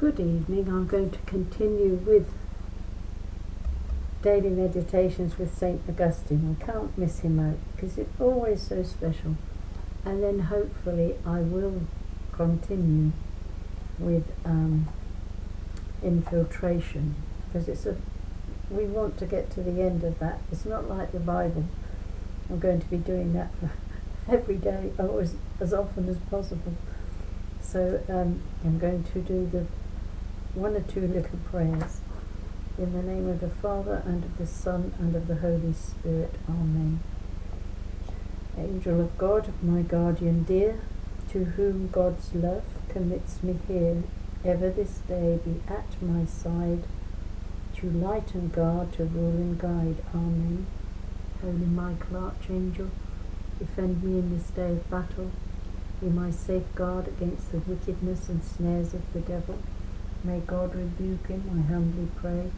Good evening. I'm going to continue with daily meditations with St. Augustine. I can't miss him out because it's always so special. And then hopefully I will continue with infiltration, because we want to get to the end of that. It's not like the Bible. I'm going to be doing that every day, or as often as possible. So I'm going to do the one or two little prayers. In the name of the Father, and of the Son, and of the Holy Spirit. Amen. Angel of God, my guardian dear, to whom God's love commits me here, ever this day be at my side, to light and guard, to rule and guide. Amen. Holy Michael, Archangel, defend me in this day of battle. Be my safeguard against the wickedness and snares of the devil. May God rebuke him, I humbly pray.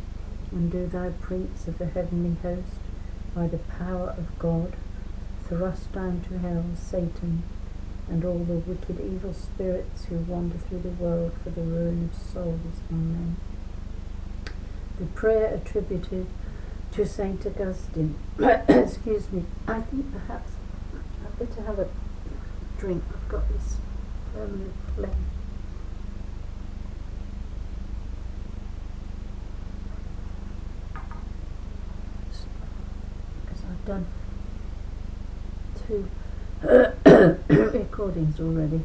And do thou, Prince of the heavenly host, by the power of God, thrust down to hell Satan and all the wicked evil spirits who wander through the world for the ruin of souls. Amen. The prayer attributed to St. Augustine. Excuse me. I think perhaps I'd better have a drink. I've got this permanent phlegm. Because I've done 2 recordings already.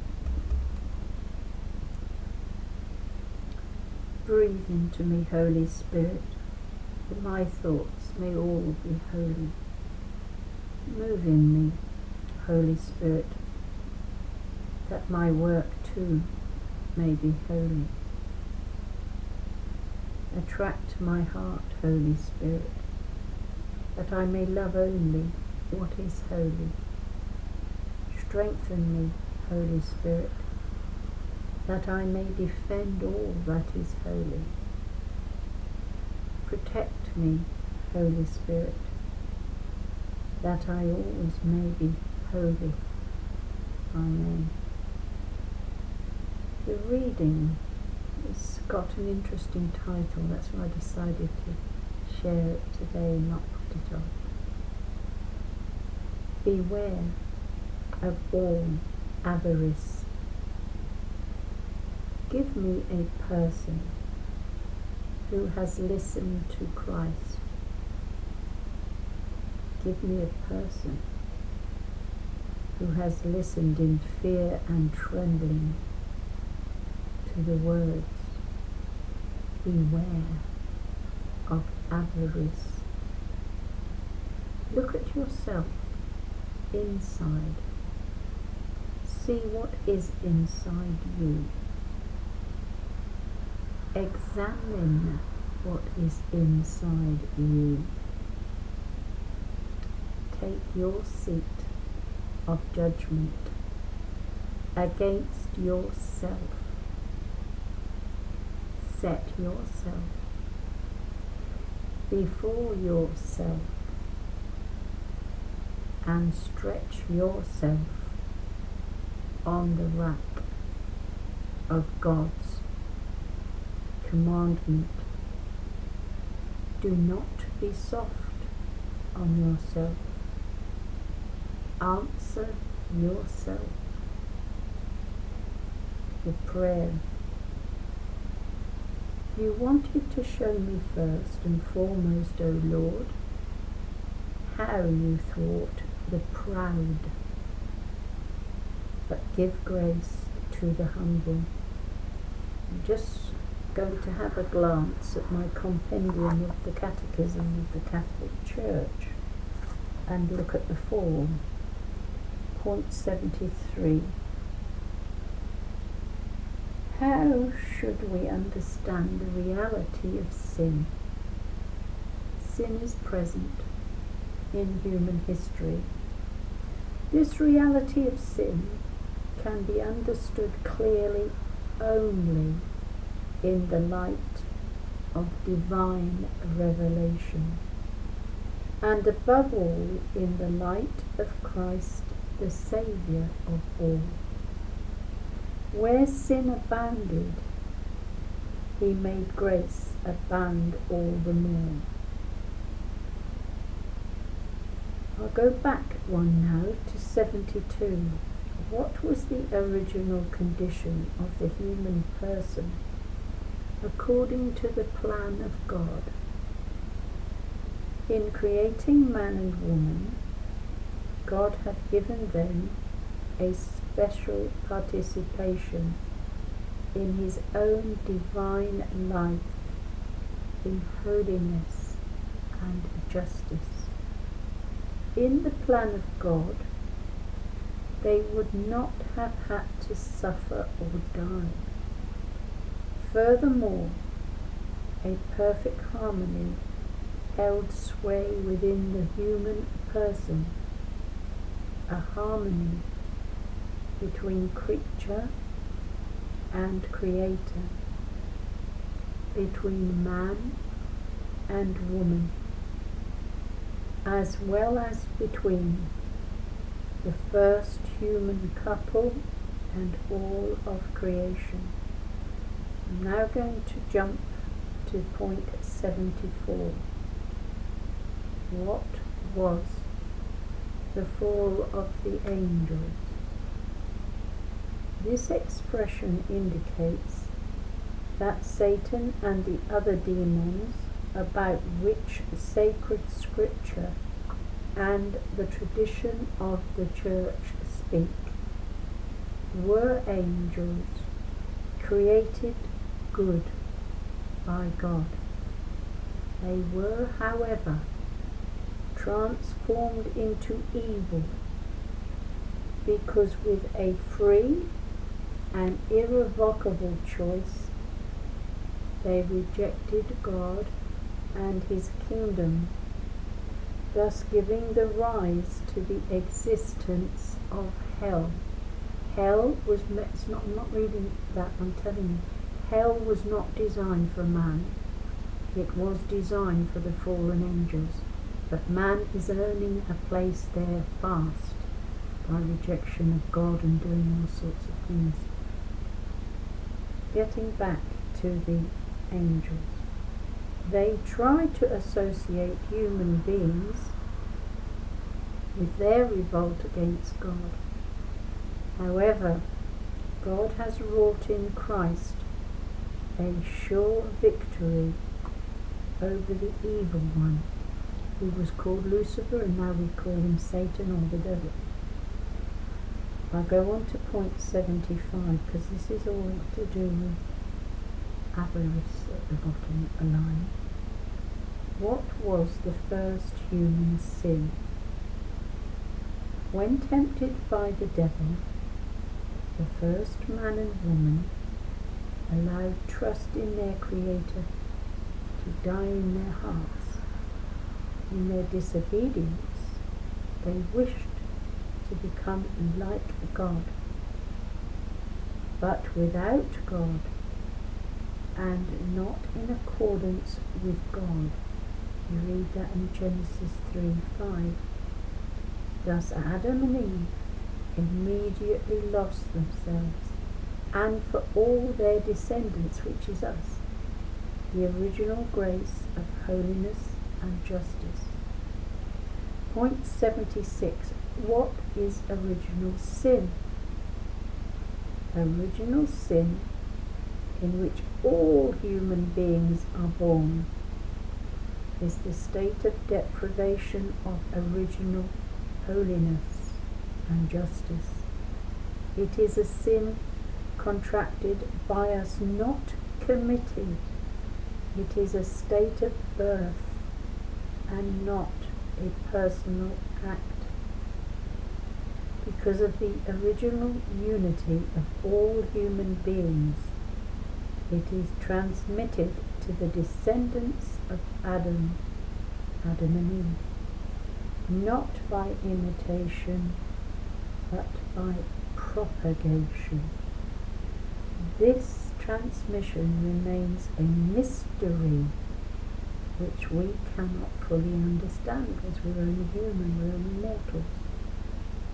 Breathe into me, Holy Spirit, that my thoughts may all be holy. Move in me, Holy Spirit, that my work too may be holy. Attract my heart, Holy Spirit, that I may love only what is holy. Strengthen me, Holy Spirit, that I may defend all that is holy. Protect me, Holy Spirit, that I always may be holy. Amen. The reading has got an interesting title. That's why I decided to share it today and not put it off. Beware of all avarice. Give me a person who has listened to Christ. Give me a person who has listened in fear and trembling to the words, beware of avarice. Look at yourself inside. See what is inside you. Examine what is inside you. Take your seat of judgment against yourself. Set yourself before yourself and stretch yourself on the rack of God's commandment. Do not be soft on yourself. Answer yourself. The prayer. You wanted to show me first and foremost, O Lord, how you thwart the proud, but give grace to the humble. I'm just going to have a glance at my compendium of the Catechism of the Catholic Church and look at the form. Point 73. How should we understand the reality of sin? Sin is present in human history. This reality of sin can be understood clearly only in the light of divine revelation, and above all in the light of Christ, the Saviour of all. Where sin abounded, He made grace abound all the more. I'll go back one now to 72. What was the original condition of the human person according to the plan of God? In creating man and woman, God had given them a special participation in his own divine life, in holiness and justice. In the plan of God, they would not have had to suffer or die. Furthermore, a perfect harmony held sway within the human person, a harmony between creature and creator, between man and woman, as well as between the first human couple and all of creation. I'm now going to jump to point 74. What was the fall of the angels? This expression indicates that Satan and the other demons, about which sacred scripture and the tradition of the church speak, were angels created good by God. They were, however, transformed into evil because with a free and irrevocable choice they rejected God and his kingdom, thus giving the rise to the existence of hell. Hell was, I'm not reading that, I'm telling you, hell was not designed for man, it was designed for the fallen angels, but man is earning a place there fast by rejection of God and doing all sorts of things. Getting back to the angels, they try to associate human beings with their revolt against God. However, God has wrought in Christ a sure victory over the evil one, who was called Lucifer, and now we call him Satan or the devil. I'll go on to point 75, because this is all to do with avarice at the bottom of the line. What was the first human sin? When tempted by the devil, the first man and woman allowed trust in their Creator to die in their hearts. In their disobedience, they wished to become like God. But without God, and not in accordance with God. You read that in Genesis 3:5. Thus Adam and Eve immediately lost themselves, and for all their descendants, which is us, the original grace of holiness and justice. Point 76. What is original sin? Original sin, in which all human beings are born, is the state of deprivation of original holiness and justice. It is a sin contracted by us, not committed. It is a state of birth and not a personal act. Because of the original unity of all human beings, it is transmitted to the descendants of Adam and Eve, not by imitation, but by propagation. This transmission remains a mystery which we cannot fully understand, because we're only human, we're only mortals.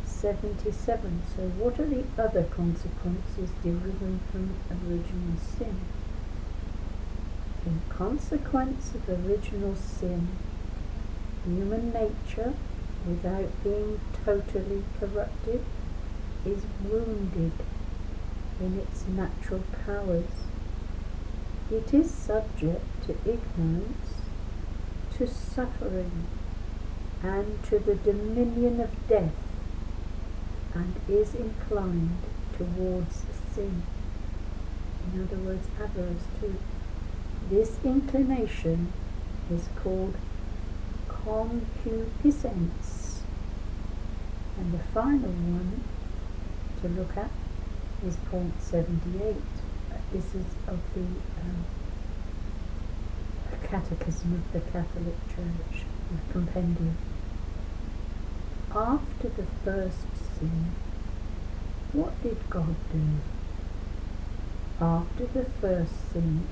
77. So what are the other consequences deriving from original sin? In consequence of original sin, human nature, without being totally corrupted, is wounded in its natural powers. It is subject to ignorance, to suffering, and to the dominion of death, and is inclined towards sin. In other words, avarice too. This inclination is called concupiscence. And the final one to look at is point 78. This is of the Catechism of the Catholic Church, the compendium. After the first sin, what did God do? After the first sin,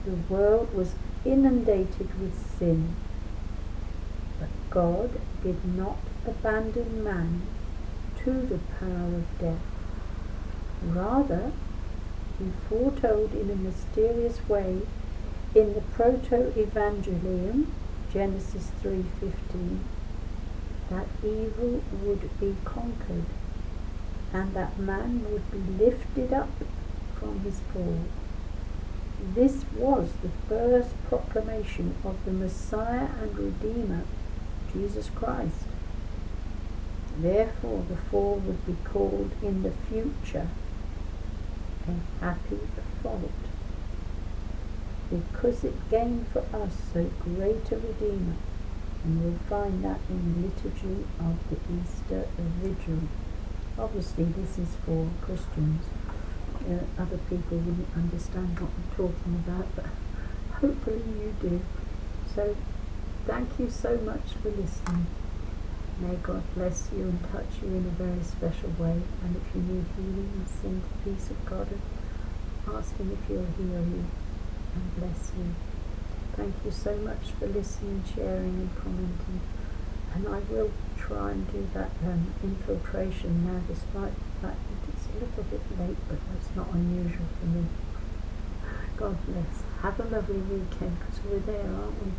the world was inundated with sin, but God did not abandon man to the power of death. Rather, he foretold in a mysterious way in the Proto-Evangelium, Genesis 3:15, that evil would be conquered and that man would be lifted up from his fall. This was the first proclamation of the Messiah and Redeemer, Jesus Christ. Therefore, the fall would be called in the future a happy fault, because it gained for us so great a Redeemer, and we'll find that in the liturgy of the Easter Vigil. Obviously, this is for Christians. Other people wouldn't understand what I'm talking about, but hopefully you do. So, thank you so much for listening. May God bless you and touch you in a very special way. And if you need healing, send the peace of God and ask Him if He'll heal you and bless you. Thank you so much for listening, sharing and commenting. And I will try and do that infiltration now, despite the fact that it's a little bit late, but that's not unusual for me. God bless. Have a lovely weekend, because we're there, aren't we?